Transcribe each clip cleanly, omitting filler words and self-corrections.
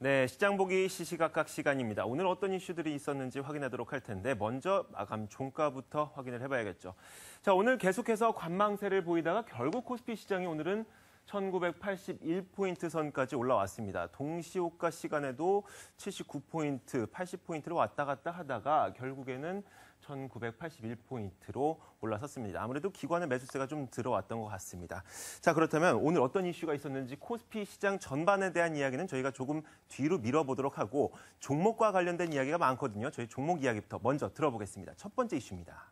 네, 시장 보기 시시각각 시간입니다. 오늘 어떤 이슈들이 있었는지 확인하도록 할 텐데 먼저 마감 종가부터 확인을 해봐야겠죠. 자, 오늘 계속해서 관망세를 보이다가 결국 코스피 시장이 오늘은 1981포인트 선까지 올라왔습니다. 동시호가 시간에도 79포인트, 80포인트로 왔다 갔다 하다가 결국에는 1981포인트로 올라섰습니다. 아무래도 기관의 매수세가 좀 들어왔던 것 같습니다. 자, 그렇다면 오늘 어떤 이슈가 있었는지 코스피 시장 전반에 대한 이야기는 저희가 조금 뒤로 밀어보도록 하고 종목과 관련된 이야기가 많거든요. 저희 종목 이야기부터 먼저 들어보겠습니다. 첫 번째 이슈입니다.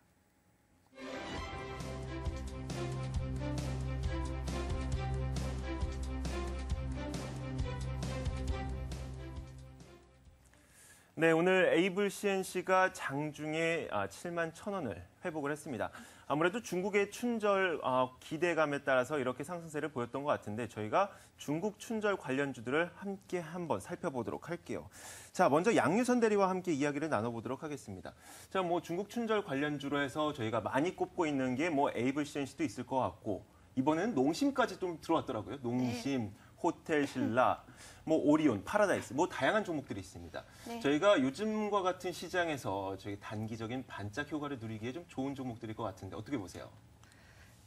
네, 오늘 에이블 CNC가 장중에 7만 1,000원을 회복을 했습니다. 아무래도 중국의 춘절 기대감에 따라서 이렇게 상승세를 보였던 것 같은데 저희가 중국 춘절 관련주들을 함께 한번 살펴보도록 할게요. 자, 먼저 양유선 대리와 함께 이야기를 나눠보도록 하겠습니다. 자, 중국 춘절 관련주로 해서 저희가 많이 꼽고 있는 게 에이블 CNC도 있을 것 같고 이번에는 농심까지 좀 들어왔더라고요. 농심. 네. 호텔 신라, 오리온, 파라다이스, 다양한 종목들이 있습니다. 네. 저희가 요즘과 같은 시장에서 저희 단기적인 반짝 효과를 누리기에 좀 좋은 종목들일 것 같은데 어떻게 보세요?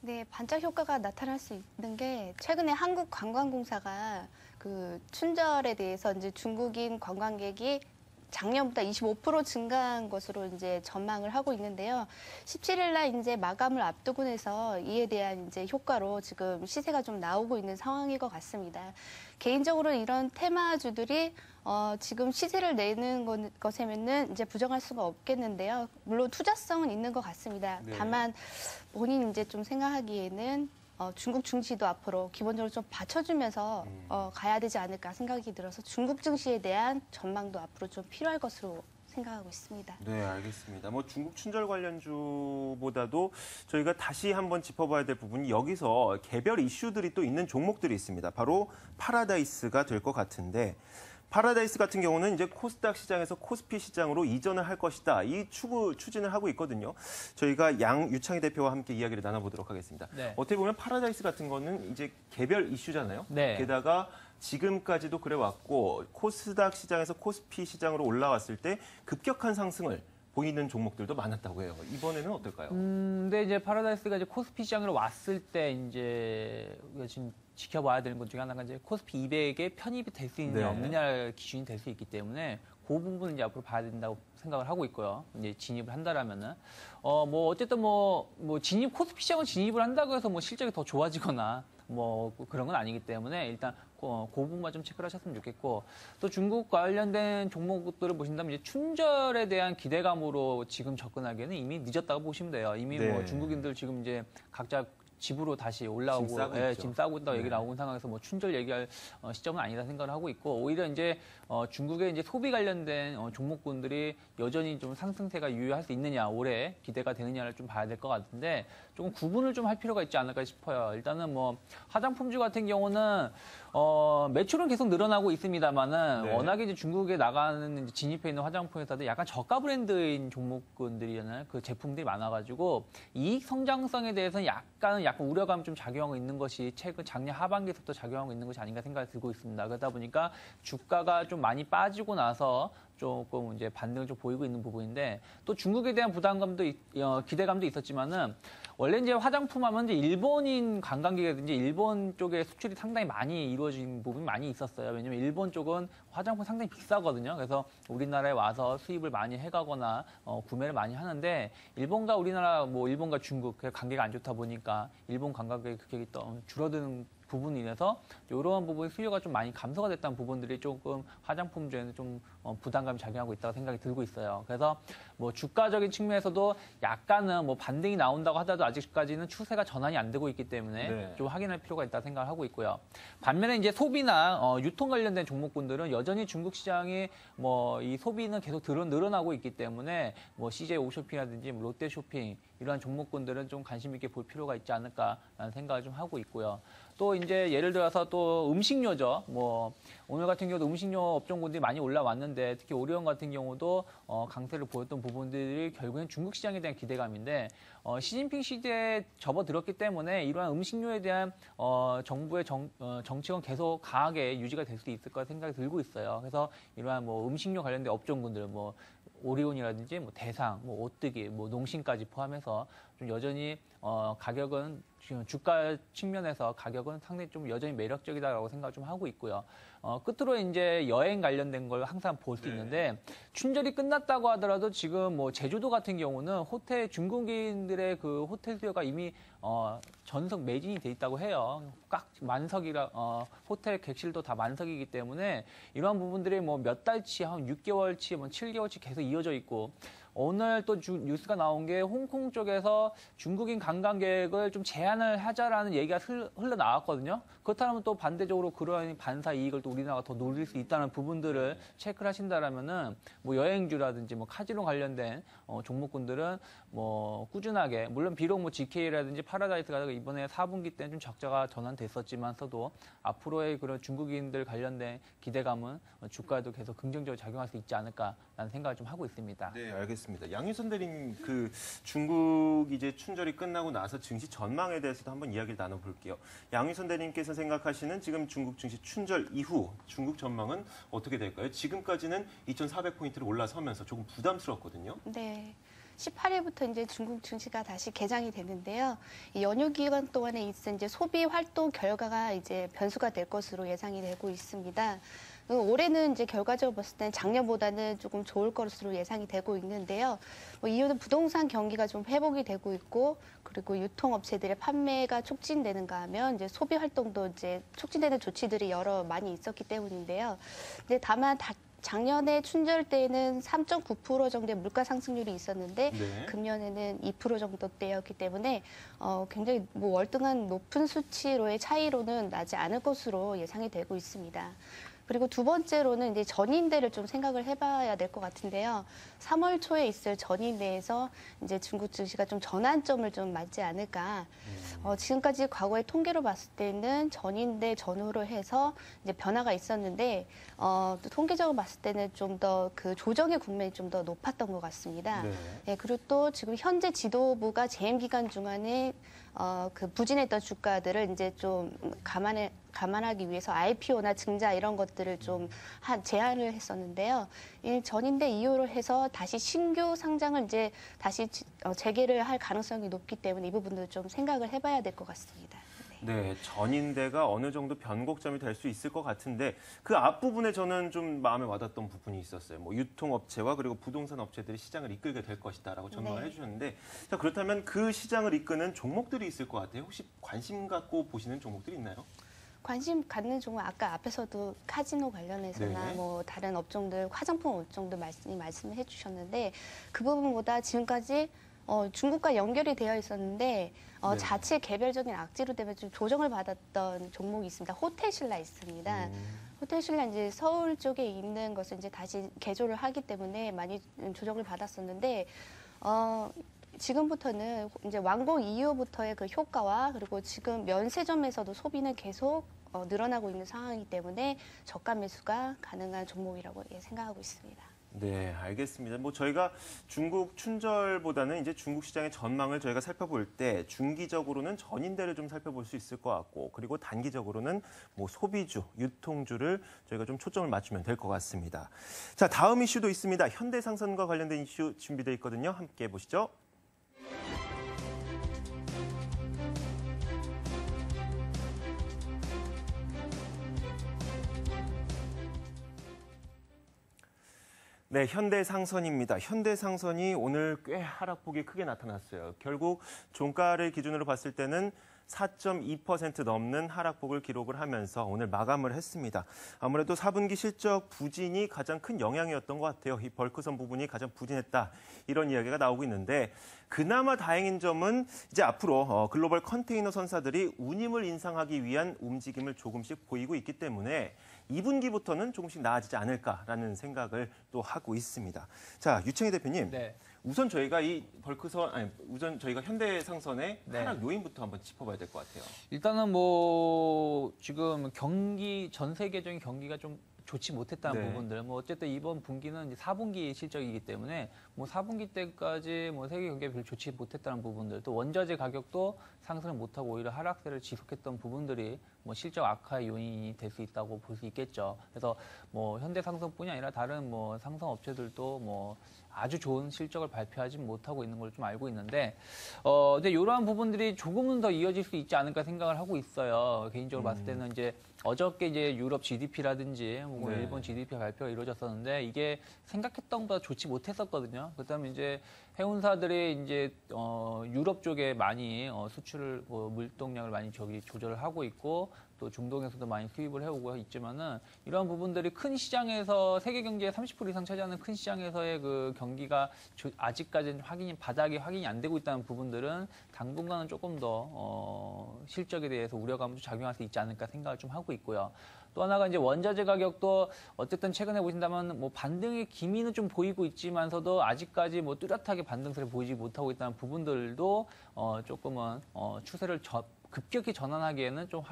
네, 반짝 효과가 나타날 수 있는 게 최근에 한국관광공사가 그 춘절에 대해서 이제 중국인 관광객이 작년보다 25% 증가한 것으로 이제 전망을 하고 있는데요. 17일 날 이제 마감을 앞두고 해서 이에 대한 이제 효과로 지금 시세가 좀 나오고 있는 상황인 것 같습니다. 개인적으로 이런 테마주들이 지금 시세를 내는 것에는 이제 부정할 수가 없겠는데요. 물론 투자성은 있는 것 같습니다. 네. 다만 본인 이제 좀 생각하기에는 중국 증시도 앞으로 기본적으로 좀 받쳐주면서 가야 되지 않을까 생각이 들어서 중국 증시에 대한 전망도 앞으로 좀 필요할 것으로 생각하고 있습니다. 네, 알겠습니다. 중국 춘절 관련주보다도 저희가 다시 한번 짚어봐야 될 부분이 여기서 개별 이슈들이 또 있는 종목들이 있습니다. 바로 파라다이스가 될 것 같은데 파라다이스 같은 경우는 이제 코스닥 시장에서 코스피 시장으로 이전을 할 것이다. 이 추진을 하고 있거든요. 저희가 양유창희 대표와 함께 이야기를 나눠보도록 하겠습니다. 네. 어떻게 보면 파라다이스 같은 거는 이제 개별 이슈잖아요. 네. 게다가 지금까지도 그래왔고 코스닥 시장에서 코스피 시장으로 올라왔을 때 급격한 상승을 보이는 종목들도 많았다고 해요. 이번에는 어떨까요? 근데 이제 파라다이스가 이제 코스피 시장으로 왔을 때 이제 우리가 지금 지켜봐야 되는 것 중에 하나가 이제 코스피 200에 편입이 될 수 있느냐 없느냐 기준이 될 수 있기 때문에 그 부분은 이제 앞으로 봐야 된다고 생각을 하고 있고요. 이제 진입을 한다라면은 어쨌든 코스피 시장을 진입을 한다고 해서 실적이 더 좋아지거나 그런 건 아니기 때문에 일단 그 부분만 좀 체크를 하셨으면 좋겠고 또 중국 관련된 종목들을 보신다면 이제 춘절에 대한 기대감으로 지금 접근하기에는 이미 늦었다고 보시면 돼요. 이미 네. 중국인들 지금 이제 각자 집으로 다시 올라오고 짐 싸고 있다고 얘기 나오는 상황에서 춘절 얘기할 시점은 아니다 생각을 하고 있고 오히려 이제 중국의 이제 소비 관련된 종목군들이 여전히 좀 상승세가 유효할 수 있느냐 올해 기대가 되느냐를 좀 봐야 될 것 같은데 조금 구분을 좀 할 필요가 있지 않을까 싶어요. 일단은 화장품주 같은 경우는 매출은 계속 늘어나고 있습니다만은 네. 워낙에 이제 중국에 나가는 이제 진입해 있는 화장품 회사들 약간 저가 브랜드인 종목군들이잖아요. 그 제품들이 많아가지고 이익 성장성에 대해서는 약간 우려감이 좀 작용하고 있는 것이 최근 작년 하반기에서부터 작용하고 있는 것이 아닌가 생각이 들고 있습니다. 그러다 보니까 주가가 좀 많이 빠지고 나서 조금 이제 반등을 좀 보이고 있는 부분인데 또 중국에 대한 부담감도 기대감도 있었지만은 원래 이제 화장품 하면 이제 일본인 관광객이라든지 일본 쪽에 수출이 상당히 많이 이루어진 부분이 많이 있었어요. 왜냐면 일본 쪽은 화장품 상당히 비싸거든요. 그래서 우리나라에 와서 수입을 많이 해가거나 구매를 많이 하는데 일본과 우리나라 일본과 중국 관계가 안 좋다 보니까 일본 관광객이 그게 또 줄어드는 부분이 인해서 이러한 부분의 수요가 좀 많이 감소가 됐다는 부분들이 조금 화장품주에는 좀 부담감이 작용하고 있다고 생각이 들고 있어요. 그래서 주가적인 측면에서도 약간은 반등이 나온다고 하더라도 아직까지는 추세가 전환이 안 되고 있기 때문에 네. 좀 확인할 필요가 있다고 생각을 하고 있고요. 반면에 이제 소비나 유통 관련된 종목군들은 여전히 중국 시장이 이 소비는 계속 늘어나고 있기 때문에 CJ 오쇼핑이라든지 롯데쇼핑 이러한 종목군들은 좀 관심 있게 볼 필요가 있지 않을까라는 생각을 좀 하고 있고요. 또 이제 예를 들어서 또 음식료죠. 뭐 오늘 같은 경우도 음식료 업종군들이 많이 올라왔는데 특히 오리온 같은 경우도 강세를 보였던 부분들이 결국엔 중국 시장에 대한 기대감인데 시진핑 시대에 접어들었기 때문에 이러한 음식료에 대한 정부의 정책은 계속 강하게 유지가 될 수 있을 거라 생각이 들고 있어요. 그래서 이러한 뭐 음식료 관련된 업종군들 뭐 오리온이라든지 뭐 대상, 뭐 오뜨기, 뭐 농심까지 포함해서 좀 여전히 가격은 지금 주가 측면에서 가격은 상당히 좀 여전히 매력적이다라고 생각 좀 하고 있고요. 끝으로 이제 여행 관련된 걸 항상 볼 수 있는데 춘절이 끝났다고 하더라도 지금 뭐 제주도 같은 경우는 호텔 중국인들의 그 호텔 수요가 이미 전석 매진이 돼 있다고 해요. 꽉 만석이라 호텔 객실도 다 만석이기 때문에 이러한 부분들이 뭐 몇 달치, 한 6개월치, 뭐 7개월치 계속 이어져 있고 오늘 또 뉴스가 나온 게 홍콩 쪽에서 중국인 관광객을 좀 제한을 하자라는 얘기가 흘러나왔거든요. 그렇다면 또 반대적으로 그러한 반사 이익을 또 우리나라가 더 노릴 수 있다는 부분들을 체크를 하신다라면은 뭐 여행주라든지 뭐 카지노 관련된 종목군들은 뭐 꾸준하게 물론 비록 뭐 GK라든지 파라다이스가 이번에 4분기 때는 좀 적자가 전환됐었지만서도 앞으로의 그런 중국인들 관련된 기대감은 주가에도 계속 긍정적으로 작용할 수 있지 않을까라는 생각을 좀 하고 있습니다. 네, 알겠습니다. 양윤선 대리님, 그 중국 이제 춘절이 끝나고 나서 증시 전망에 대해서도 한번 이야기를 나눠볼게요. 양윤선 대리님께서 생각하시는 지금 중국 증시 춘절 이후 중국 전망은 어떻게 될까요? 지금까지는 2,400포인트를 올라서면서 조금 부담스럽거든요. 네. 18일부터 이제 중국 증시가 다시 개장이 되는데요. 이 연휴 기간 동안에 있은 이제 소비 활동 결과가 이제 변수가 될 것으로 예상이 되고 있습니다. 올해는 이제 결과적으로 봤을 때는 작년보다는 조금 좋을 것으로 예상이 되고 있는데요. 뭐 이유는 부동산 경기가 좀 회복이 되고 있고, 그리고 유통업체들의 판매가 촉진되는가 하면 이제 소비 활동도 이제 촉진되는 조치들이 여러 많이 있었기 때문인데요. 근데 다만 작년에 춘절 때에는 3.9% 정도의 물가 상승률이 있었는데 네. 금년에는 2% 정도대였기 때문에 굉장히 뭐 월등한 높은 수치로의 차이로는 나지 않을 것으로 예상이 되고 있습니다. 그리고 두 번째로는 이제 전인대를 좀 생각을 해봐야 될 것 같은데요. 3월 초에 있을 전인대에서 이제 중국 증시가 좀 전환점을 좀 맞지 않을까. 지금까지 과거의 통계로 봤을 때는 전인대 전후로 해서 이제 변화가 있었는데 또 통계적으로 봤을 때는 좀 더 그 조정의 국면이 좀 더 높았던 것 같습니다. 네. 예, 그리고 또 지금 현재 지도부가 재임 기간 중간에 그 부진했던 주가들을 이제 좀 감안하기 위해서 IPO나 증자 이런 것들을 좀 제한을 했었는데요. 이 전인대 이후로 해서 다시 신규 상장을 이제 다시 재개를 할 가능성이 높기 때문에 이 부분도 좀 생각을 해봐야 될 것 같습니다. 네, 전인대가 어느 정도 변곡점이 될 수 있을 것 같은데 그 앞부분에 저는 좀 마음에 와닿던 부분이 있었어요. 뭐 유통업체와 그리고 부동산 업체들이 시장을 이끌게 될 것이다라고 전망을 네. 해주셨는데 자, 그렇다면 그 시장을 이끄는 종목들이 있을 것 같아요. 혹시 관심 갖고 보시는 종목들이 있나요? 관심 갖는 종목 아까 앞에서도 카지노 관련해서나 네. 뭐 다른 업종들 화장품 업종들 말씀해 주셨는데 그 부분보다 지금까지 중국과 연결이 되어 있었는데 네. 자체 개별적인 악재로 때문에 좀 조정을 받았던 종목이 있습니다. 호텔신라 있습니다. 호텔신라 이제 서울 쪽에 있는 것을 이제 다시 개조를 하기 때문에 많이 조정을 받았었는데 지금부터는 이제 완공 이후부터의 그 효과와 그리고 지금 면세점에서도 소비는 계속 늘어나고 있는 상황이기 때문에 저가 매수가 가능한 종목이라고 생각하고 있습니다. 네, 알겠습니다. 뭐 저희가 중국 춘절보다는 이제 중국 시장의 전망을 저희가 살펴볼 때 중기적으로는 전인대를 좀 살펴볼 수 있을 것 같고 그리고 단기적으로는 뭐 소비주, 유통주를 저희가 좀 초점을 맞추면 될 것 같습니다. 자, 다음 이슈도 있습니다. 현대상선과 관련된 이슈 준비되어 있거든요. 함께 보시죠. 네, 현대상선입니다. 현대상선이 오늘 꽤 하락폭이 크게 나타났어요. 결국 종가를 기준으로 봤을 때는 4.2% 넘는 하락폭을 기록을 하면서 오늘 마감을 했습니다. 아무래도 4분기 실적 부진이 가장 큰 영향이었던 것 같아요. 이 벌크선 부분이 가장 부진했다. 이런 이야기가 나오고 있는데 그나마 다행인 점은 이제 앞으로 글로벌 컨테이너 선사들이 운임을 인상하기 위한 움직임을 조금씩 보이고 있기 때문에 2분기부터는 조금씩 나아지지 않을까라는 생각을 또 하고 있습니다. 자, 유창희 대표님. 네. 우선 저희가 우선 저희가 현대상선의 하락 요인부터 한번 짚어봐야 될 것 같아요. 일단은 뭐 지금 전 세계적인 경기가 좀 좋지 못했다는 네. 부분들, 뭐 어쨌든 이번 분기는 이제 4분기 실적이기 때문에 뭐 4분기 때까지 뭐 세계 경기가 별로 좋지 못했다는 부분들, 또 원자재 가격도 상승을 못하고 오히려 하락세를 지속했던 부분들이 뭐 실적 악화의 요인이 될 수 있다고 볼 수 있겠죠. 그래서 뭐 현대상선뿐이 아니라 다른 뭐 상선 업체들도 뭐 아주 좋은 실적을 발표하지 못하고 있는 걸 좀 알고 있는데, 근데 이러한 부분들이 조금은 더 이어질 수 있지 않을까 생각을 하고 있어요. 개인적으로 봤을 때는 이제 어저께 이제 유럽 GDP라든지 뭐 네. 일본 GDP 발표가 이루어졌었는데 이게 생각했던 것보다 좋지 못했었거든요. 그다음에 이제 해운사들이 이제 유럽 쪽에 많이 수출을 물동량을 많이 조절을 하고 있고 또 중동에서도 많이 수입을 해오고 있지만은 이런 부분들이 큰 시장에서 세계 경제의 30% 이상 차지하는 큰 시장에서의 그 경기가 아직까지는 바닥이 확인이 안 되고 있다는 부분들은 당분간은 조금 더 실적에 대해서 우려감도 작용할 수 있지 않을까 생각을 좀 하고 있고요. 또 하나가 이제 원자재 가격도 어쨌든 최근에 보신다면 뭐 반등의 기미는 좀 보이고 있지만서도 아직까지 뭐 뚜렷하게 반등세를 보이지 못하고 있다는 부분들도 조금은 추세를 급격히 전환하기에는 좀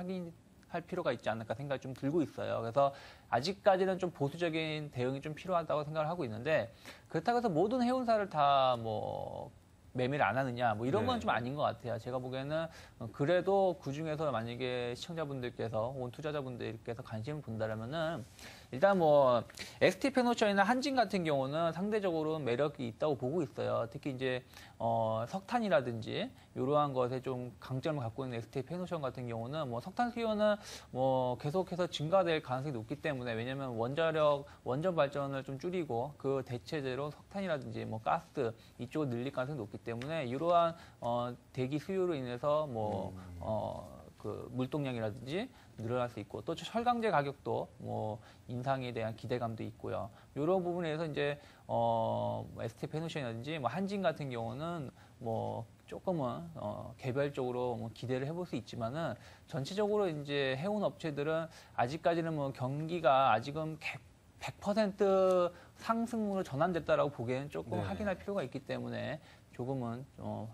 할 필요가 있지 않을까 생각이 좀 들고 있어요. 그래서 아직까지는 좀 보수적인 대응이 좀 필요하다고 생각을 하고 있는데, 그렇다고 해서 모든 해운사를 다 뭐 매매를 안 하느냐 뭐 이런 건 좀 아닌 것 같아요. 제가 보기에는 그래도 그중에서 만약에 시청자분들께서 혹은 투자자분들께서 관심을 본다면은 일단 뭐 ST 페노션이나 한진 같은 경우는 상대적으로 매력이 있다고 보고 있어요. 특히 이제 석탄이라든지 이러한 것에 좀 강점을 갖고 있는 ST 페노션 같은 경우는 뭐 석탄 수요는 뭐 계속해서 증가될 가능성이 높기 때문에, 왜냐하면 원전 발전을 좀 줄이고 그 대체제로 석탄이라든지 뭐 가스 이쪽을 늘릴 가능성이 높기 때문에 이러한 대기 수요로 인해서 그 물동량이라든지 늘어날 수 있고, 또 철강제 가격도 뭐 인상에 대한 기대감도 있고요. 이런 부분에서 이제 ST 페노션이라든지 뭐 한진 같은 경우는 뭐 조금은 개별적으로 뭐 기대를 해볼 수 있지만은 전체적으로 이제 해운 업체들은 아직까지는 뭐 경기가 아직은 100% 상승으로 전환됐다라고 보기에는 조금 확인할 필요가 있기 때문에 조금은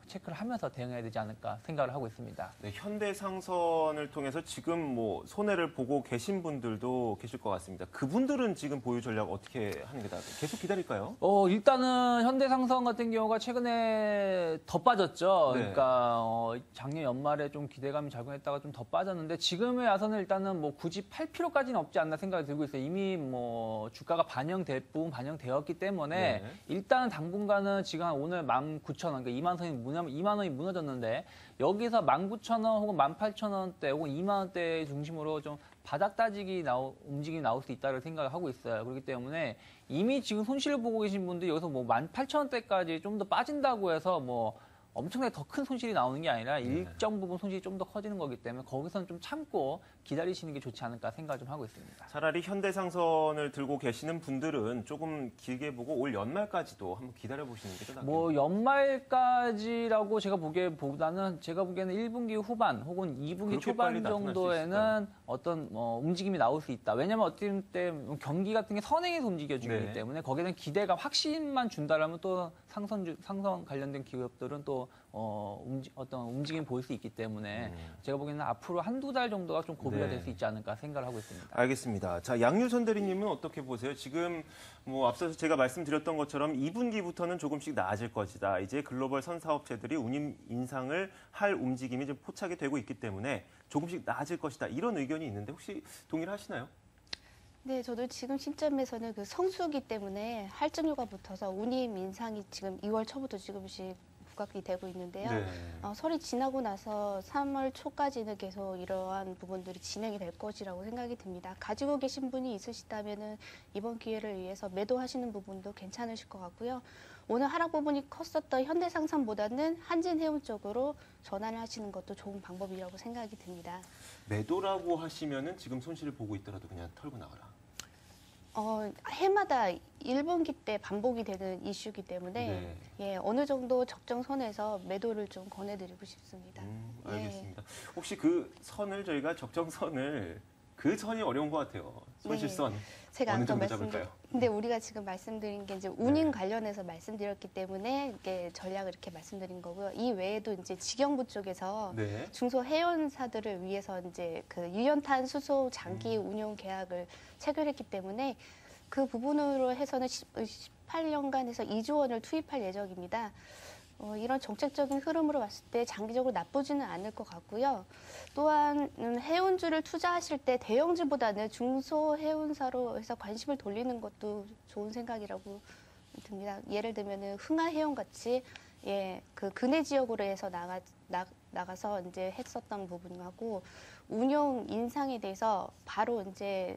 체크를 하면서 대응해야 되지 않을까 생각을 하고 있습니다. 네, 현대상선을 통해서 지금 뭐 손해를 보고 계신 분들도 계실 것 같습니다. 그분들은 지금 보유 전략 어떻게 하는 게 나을까요? 계속 기다릴까요? 일단은 현대상선 같은 경우가 최근에 더 빠졌죠. 네. 그러니까 작년 연말에 좀 기대감이 작용했다가 좀 더 빠졌는데, 지금에 와서는 일단은 뭐 굳이 팔 필요까지는 없지 않나 생각이 들고 있어요. 이미 뭐 주가가 대부분 반영되었기 때문에 네. 일단은 당분간은 지금 오늘 19,000원, 그러니까 2만 원이 무너졌는데 여기서 19,000원 혹은 18,000원대 혹은 2만 원대 중심으로 좀 바닥 따지기 움직임이 나올 수 있다고 생각을 하고 있어요. 그렇기 때문에 이미 지금 손실을 보고 계신 분들이 여기서 뭐 18,000원대까지 좀 더 빠진다고 해서 뭐 엄청나게 더 큰 손실이 나오는 게 아니라 일정 부분 손실이 좀 더 커지는 거기 때문에 거기서는 좀 참고 기다리시는 게 좋지 않을까 생각을 좀 하고 있습니다. 차라리 현대상선을 들고 계시는 분들은 조금 길게 보고 올 연말까지도 한번 기다려보시는 게 더 낫겠네요. 뭐 연말까지라고 제가 보기에는 1분기 후반 혹은 2분기 그렇게 초반 빨리 나타날 수 정도에는 어떤 움직임이 나올 수 있다. 왜냐하면 어떤 때 경기 같은 게 선행해서 움직여주기 네. 때문에 거기에 대한 확신만 준다라면 또 상선 관련된 기업들은 또 어떤 움직임 보일 수 있기 때문에 제가 보기에는 앞으로 한두 달 정도가 좀 고비가 될 수 있지 않을까 생각을 하고 있습니다. 알겠습니다. 자, 양유선 대리님은 어떻게 보세요? 지금 뭐 앞서서 제가 말씀드렸던 것처럼 2분기부터는 조금씩 나아질 것이다. 이제 글로벌 선사업체들이 운임 인상을 할 움직임이 좀 포착이 되고 있기 때문에 조금씩 나아질 것이다. 이런 의견이 있는데 혹시 동의를 하시나요? 네, 저도 지금 시점에서는 그 성수기 때문에 할증료가 붙어서 운임 인상이 지금 2월 초부터 지금씩 부각이 되고 있는데요. 네. 설이 지나고 나서 3월 초까지는 계속 이러한 부분들이 진행이 될 것이라고 생각이 듭니다. 가지고 계신 분이 있으시다면은 이번 기회를 위해서 매도하시는 부분도 괜찮으실 것 같고요. 오늘 하락 부분이 컸었던 현대상선보다는 한진해운 쪽으로 전환을 하시는 것도 좋은 방법이라고 생각이 듭니다. 매도라고 하시면은 지금 손실을 보고 있더라도 그냥 털고 나가라. 해마다 1분기 때 반복이 되는 이슈이기 때문에 네. 예, 어느 정도 적정선에서 매도를 좀 권해드리고 싶습니다. 예. 알겠습니다. 혹시 그 선을 저희가 적정선을 그 선이 어려운 것 같아요. 손실선 제가 어느 아까 정도 잡을까요? 근데 우리가 지금 말씀드린 게 이제 운임 관련해서 말씀드렸기 때문에 이게 전략을 이렇게 말씀드린 거고요. 이 외에도 이제 직영부 쪽에서 네. 중소 해운사들을 위해서 이제 그 유연탄 수소 장기 운용 계약을 체결했기 때문에 그 부분으로 해서는 18년간 해서 2조 원을 투입할 예정입니다. 이런 정책적인 흐름으로 봤을 때 장기적으로 나쁘지는 않을 것 같고요. 또한 해운주를 투자하실 때 대형주보다는 중소 해운사로 해서 관심을 돌리는 것도 좋은 생각이라고 듭니다. 예를 들면은 흥하해운 같이 예, 그 근해 지역으로 해서 나가서 이제 했었던 부분하고 운용 인상에 대해서 바로 이제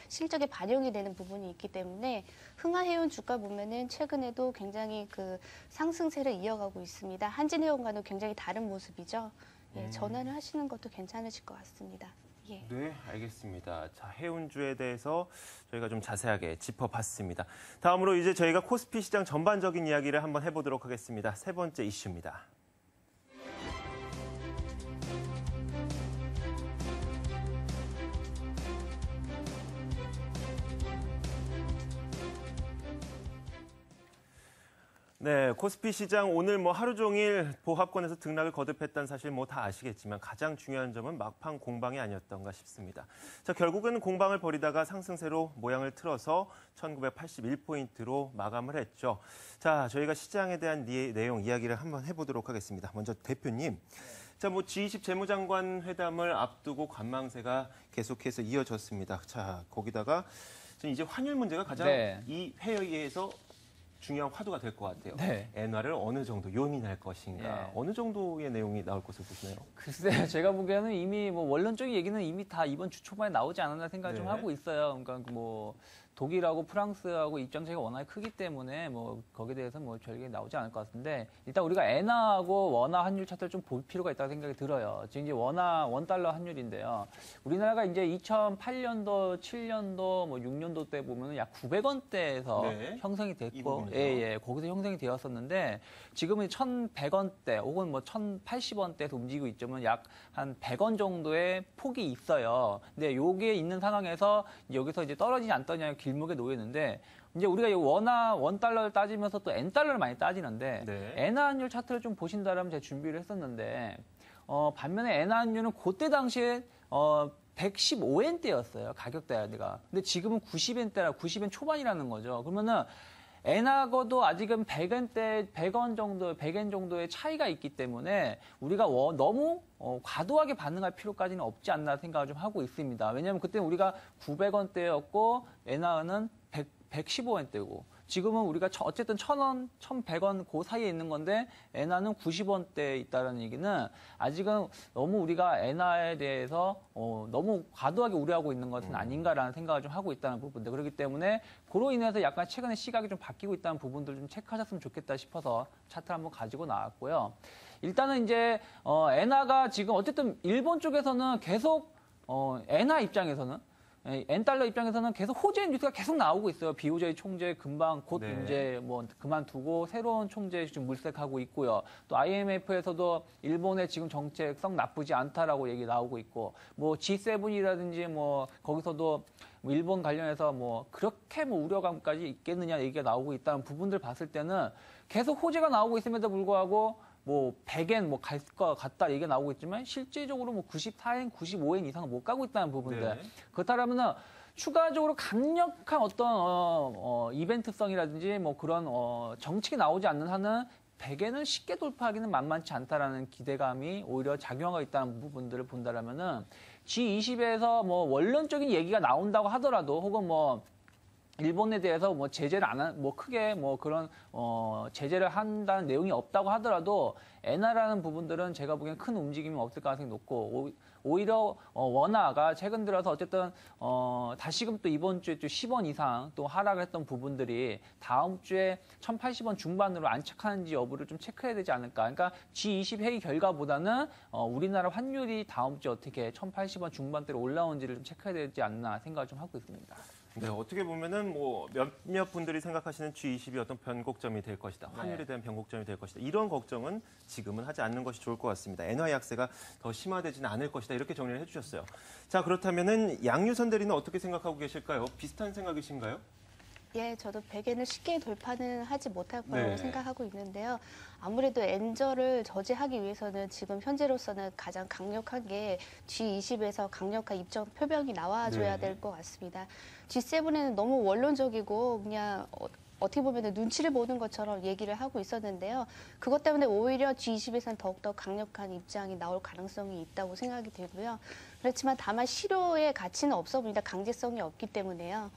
실적에 반영이 되는 부분이 있기 때문에 흥하해운 주가 보면은 최근에도 굉장히 그 상승세를 이어가고 있습니다. 한진해운과는 굉장히 다른 모습이죠. 예, 전환을 하시는 것도 괜찮으실 것 같습니다. 예. 네, 알겠습니다. 자, 해운주에 대해서 저희가 좀 자세하게 짚어봤습니다. 다음으로 이제 저희가 코스피 시장 전반적인 이야기를 한번 해보도록 하겠습니다. 세 번째 이슈입니다. 네, 코스피 시장 오늘 뭐 하루 종일 보합권에서 등락을 거듭했다는 사실 뭐 다 아시겠지만 가장 중요한 점은 막판 공방이 아니었던가 싶습니다. 자, 결국은 공방을 벌이다가 상승세로 모양을 틀어서 1981포인트로 마감을 했죠. 자, 저희가 시장에 대한 내용 이야기를 한번 해보도록 하겠습니다. 먼저 대표님. 자, 뭐 G20 재무장관 회담을 앞두고 관망세가 계속해서 이어졌습니다. 자, 거기다가 이제 환율 문제가 가장 네. 이 회의에서 중요한 화두가 될 것 같아요. 네. 엔화를 어느 정도 요민할 것인가, 네. 어느 정도의 내용이 나올 것을 보시나요? 글쎄요, 제가 보기에는 이미 뭐 원론적인 얘기는 이미 다 이번 주 초반에 나오지 않았나 생각 좀 네. 하고 있어요. 그러니까 뭐 독일하고 프랑스하고 입장 차이가 워낙 크기 때문에 뭐 거기에 대해서 뭐 별게 나오지 않을 것 같은데 일단 우리가 엔화하고 원화 환율 차트를 좀 볼 필요가 있다고 생각이 들어요. 지금 이제 원달러 환율인데요. 우리나라가 이제 2008년도, 7년도, 뭐 6년도 때 보면은 약 900원대에서 네. 형성이 이 됐고, 부분이죠. 예, 거기서 형성이 되었었는데 지금은 1,100원대 혹은 뭐 1,080원대에서 움직이고 있지만 약 한 100원 정도의 폭이 있어요. 근데 요게 있는 상황에서 여기서 이제 떨어지지 않더냐 길목에 놓였는데 이제 우리가 이 원달러를 따지면서 또 N달러를 많이 따지는데 네. 엔화 환율 차트를 좀 보신다면 제가 준비를 했었는데 반면에 엔화 환율은 그때 당시에 115엔대였어요. 가격대가. 근데 지금은 90엔대라 90엔 초반이라는 거죠. 그러면은 엔화고도 아직은 100엔 정도의 차이가 있기 때문에 우리가 너무 과도하게 반응할 필요까지는 없지 않나 생각을 좀 하고 있습니다. 왜냐하면 그때 우리가 900원대였고 엔화는 115원대고 지금은 우리가 어쨌든 1,000원, 1,100원 그 사이에 있는 건데 엔화는 90원대에 있다는 얘기는 아직은 너무 우리가 엔화에 대해서 너무 과도하게 우려하고 있는 것은 아닌가라는 생각을 좀 하고 있다는 부분들. 그렇기 때문에 그로 인해서 약간 최근에 시각이 좀 바뀌고 있다는 부분들을 좀 체크하셨으면 좋겠다 싶어서 차트를 한번 가지고 나왔고요. 일단은 이제 엔화가 지금 어쨌든 일본 쪽에서는 계속 엔화 입장에서는 N달러 입장에서는 계속 호재 뉴스가 계속 나오고 있어요. BOJ 총재 금방 곧 네. 이제 뭐 그만두고 새로운 총재 지금 물색하고 있고요. 또 IMF에서도 일본의 지금 정책 썩 나쁘지 않다라고 얘기 나오고 있고, 뭐 G7이라든지 뭐 거기서도 뭐 일본 관련해서 뭐 그렇게 뭐 우려감까지 있겠느냐 얘기가 나오고 있다는 부분들 봤을 때는 계속 호재가 나오고 있음에도 불구하고 뭐 100엔 뭐 갈 것 같다 얘기가 나오고 있지만 실제적으로 뭐 94엔, 95엔 이상은 못 가고 있다는 부분들. 네. 그렇다면은 추가적으로 강력한 어떤 이벤트성이라든지 뭐 그런 정책이 나오지 않는 한은 100엔을 쉽게 돌파하기는 만만치 않다라는 기대감이 오히려 작용하고 있다는 부분들을 본다라면은 G20에서 뭐 원론적인 얘기가 나온다고 하더라도 혹은 뭐 일본에 대해서 뭐 제재를 뭐 크게 뭐 그런 제재를 한다는 내용이 없다고 하더라도 엔화라는 부분들은 제가 보기엔 큰 움직임이 없을 가능성이 높고 오히려 원화가 최근 들어서 어쨌든 다시금 또 이번 주에 또 10원 이상 또 하락을 했던 부분들이 다음 주에 1,080원 중반으로 안착하는지 여부를 좀 체크해야 되지 않을까. 그러니까 G20 회의 결과보다는 우리나라 환율이 다음 주에 어떻게 1,080원 중반대로 올라오는지를 좀 체크해야 되지 않나 생각을 좀 하고 있습니다. 네, 어떻게 보면은 뭐 몇몇 분들이 생각하시는 G20이 어떤 변곡점이 될 것이다. 환율에 대한 변곡점이 될 것이다. 이런 걱정은 지금은 하지 않는 것이 좋을 것 같습니다. 엔화 약세가 더 심화되지는 않을 것이다. 이렇게 정리를 해주셨어요. 자, 그렇다면은 양유선 대리는 어떻게 생각하고 계실까요? 비슷한 생각이신가요? 예, 저도 100엔을 쉽게 돌파는 하지 못할 거라고 네. 생각하고 있는데요. 아무래도 엔저를 저지하기 위해서는 지금 현재로서는 가장 강력한 게 G20에서 강력한 입장 표명이 나와줘야 네. 될 것 같습니다. G7에는 너무 원론적이고 그냥 어떻게 보면 눈치를 보는 것처럼 얘기를 하고 있었는데요. 그것 때문에 오히려 G20에서는 더욱더 강력한 입장이 나올 가능성이 있다고 생각이 들고요. 그렇지만 다만 실효의 가치는 없어 보인다. 강제성이 없기 때문에요.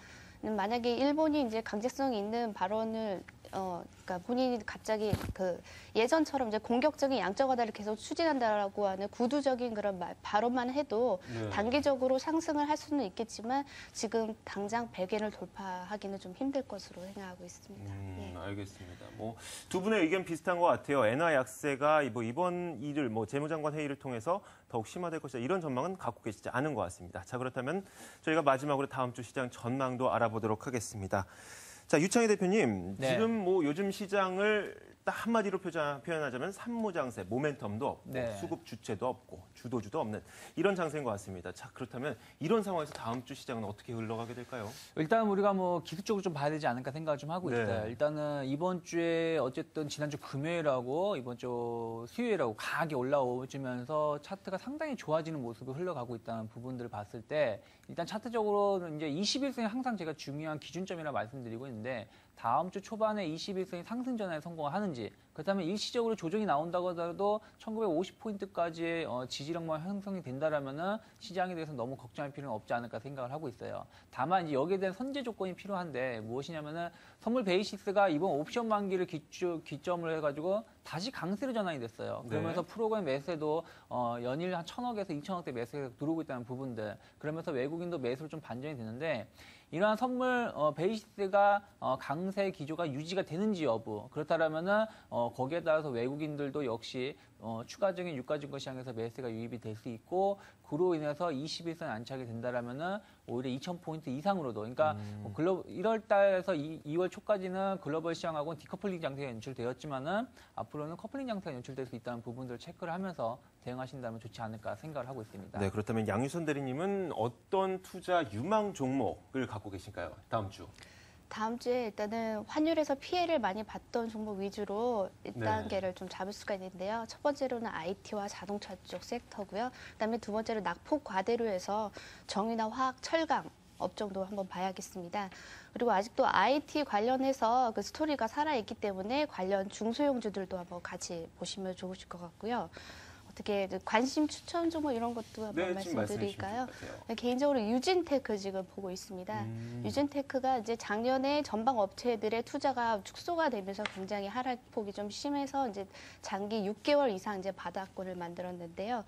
만약에 일본이 이제 강제성이 있는 발언을 그러니까 본인이 갑자기 그 예전처럼 이제 공격적인 양적 완화를 계속 추진한다라고 하는 구두적인 그런 발언만 해도 네. 단기적으로 상승을 할 수는 있겠지만 지금 당장 100엔을 돌파하기는 좀 힘들 것으로 생각하고 있습니다. 예. 알겠습니다. 뭐 두 분의 의견 비슷한 것 같아요. 엔화 약세가 뭐 이번 일을 뭐 재무장관 회의를 통해서 더욱 심화될 것이다. 이런 전망은 갖고 계시지 않은 것 같습니다. 자, 그렇다면 저희가 마지막으로 다음 주 시장 전망도 알아보도록 하겠습니다. 자, 유창희 대표님, 네. 지금 뭐 요즘 시장을 딱 한마디로 표현하자면 산무장세, 모멘텀도 없고 네. 수급 주체도 없고 주도주도 없는 이런 장세인 것 같습니다. 자, 그렇다면 이런 상황에서 다음 주 시장은 어떻게 흘러가게 될까요? 일단 우리가 뭐 기술적으로 좀 봐야 되지 않을까 생각을 좀 하고 네. 있어요. 일단은 이번 주에 어쨌든 지난주 금요일하고 이번 주 수요일하고 강하게 올라오면서 차트가 상당히 좋아지는 모습을 흘러가고 있다는 부분들을 봤을 때 일단 차트적으로는 이제 21선이 항상 제가 중요한 기준점이라 말씀드리고 있는데 다음 주 초반에 21선이 상승 전환에 성공을 하는지 그렇다면 일시적으로 조정이 나온다고 하더라도 1950포인트까지의 지지력만 형성이 된다라면은 시장에 대해서 너무 걱정할 필요는 없지 않을까 생각을 하고 있어요. 다만 이제 여기에 대한 선제 조건이 필요한데 무엇이냐면은 선물 베이시스가 이번 옵션 만기를 기점으로 해가지고 다시 강세로 전환이 됐어요. 그러면서 네. 프로그램 매수에도 연일 한 1,000억에서 2,000억대 매수가 들어오고 있다는 부분들 그러면서 외국인도 매수를 좀 반전이 되는데 이러한 선물 베이시스가 강세 기조가 유지가 되는지 여부 그렇다면은 거기에 따라서 외국인들도 역시 추가적인 유가증권 시장에서 매수가 유입이 될 수 있고 그로 인해서 21선 안착이 된다라면은 오히려 2,000포인트 이상으로도 그러니까 뭐 1월 달에서 2월 초까지는 글로벌 시장하고는 디커플링 장세가 연출되었지만은 앞으로는 커플링 장세가 연출될 수 있다는 부분들을 체크를 하면서 대응하신다면 좋지 않을까 생각을 하고 있습니다. 네, 그렇다면 양유선 대리님은 어떤 투자 유망 종목을 갖고 계실까요? 다음 주. 다음 주에 일단은 환율에서 피해를 많이 봤던 종목 위주로 1단계를 좀 잡을 수가 있는데요. 첫 번째로는 IT와 자동차 쪽 섹터고요. 그다음에 두 번째로 낙폭 과대료에서 정유나 화학, 철강 업종도 한번 봐야겠습니다. 그리고 아직도 IT 관련해서 그 스토리가 살아있기 때문에 관련 중소형주들도 한번 같이 보시면 좋으실 것 같고요. 어떻게 관심 추천 종목 이런 것도 한번 네, 지금 말씀드릴까요? 말씀해 주실 것 같아요. 개인적으로 유진테크 지금 보고 있습니다. 유진테크가 이제 작년에 전방 업체들의 투자가 축소가 되면서 굉장히 하락폭이 좀 심해서 이제 장기 6개월 이상 이제 바닥권을 만들었는데요.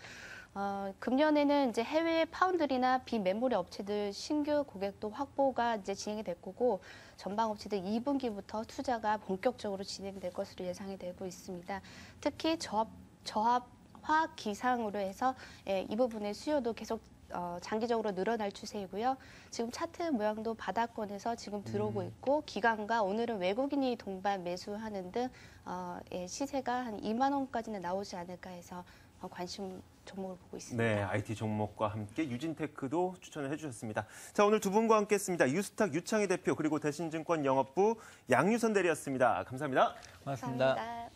금년에는 이제 해외 파운드리나 비메모리 업체들 신규 고객도 확보가 이제 진행이 될 거고 전방 업체들 2분기부터 투자가 본격적으로 진행될 것으로 예상이 되고 있습니다. 특히 저압 화학 기상으로 해서 이 부분의 수요도 계속 장기적으로 늘어날 추세이고요. 지금 차트 모양도 바닥권에서 지금 들어오고 있고 기관과 오늘은 외국인이 동반 매수하는 등 시세가 한 2만 원까지는 나오지 않을까 해서 관심 종목을 보고 있습니다. 네, IT 종목과 함께 유진테크도 추천을 해주셨습니다. 자, 오늘 두 분과 함께했습니다. 유스탁 유창희 대표 그리고 대신증권 영업부 양유선 대리였습니다. 감사합니다. 고맙습니다. 감사합니다.